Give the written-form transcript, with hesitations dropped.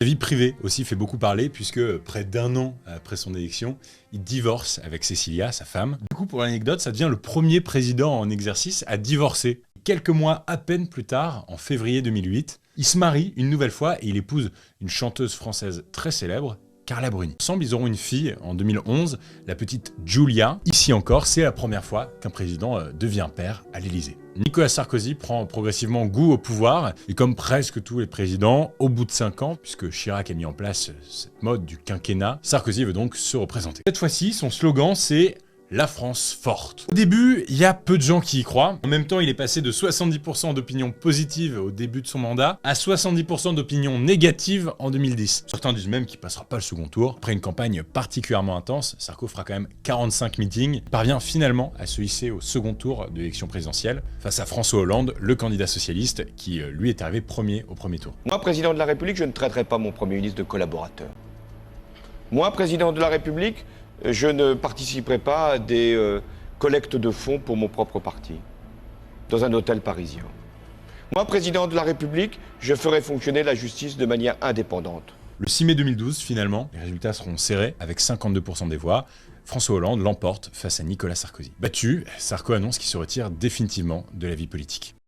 Sa vie privée aussi fait beaucoup parler puisque près d'un an après son élection, il divorce avec Cecilia, sa femme. Du coup, pour l'anecdote, ça devient le premier président en exercice à divorcer. Quelques mois à peine plus tard, en février 2008, il se marie une nouvelle fois et il épouse une chanteuse française très célèbre, Carla Bruni. Ensemble, ils auront une fille en 2011, la petite Giulia. Ici encore, c'est la première fois qu'un président devient père à l'Élysée. Nicolas Sarkozy prend progressivement goût au pouvoir, et comme presque tous les présidents, au bout de 5 ans, puisque Chirac a mis en place cette mode du quinquennat, Sarkozy veut donc se représenter. Cette fois-ci, son slogan, c'est la France forte. Au début, il y a peu de gens qui y croient. En même temps, il est passé de 70% d'opinion positive au début de son mandat à 70% d'opinion négative en 2010. Certains disent même qu'il passera pas le second tour. Après une campagne particulièrement intense, Sarko fera quand même 45 meetings, parvient finalement à se hisser au second tour de l'élection présidentielle face à François Hollande, le candidat socialiste, qui lui est arrivé premier au premier tour. Moi, président de la République, je ne traiterai pas mon Premier ministre de collaborateur. Moi, président de la République, je ne participerai pas à des collectes de fonds pour mon propre parti, dans un hôtel parisien. Moi, président de la République, je ferai fonctionner la justice de manière indépendante. Le 6 mai 2012, finalement, les résultats seront serrés avec 52% des voix. François Hollande l'emporte face à Nicolas Sarkozy. Battu, Sarko annonce qu'il se retire définitivement de la vie politique.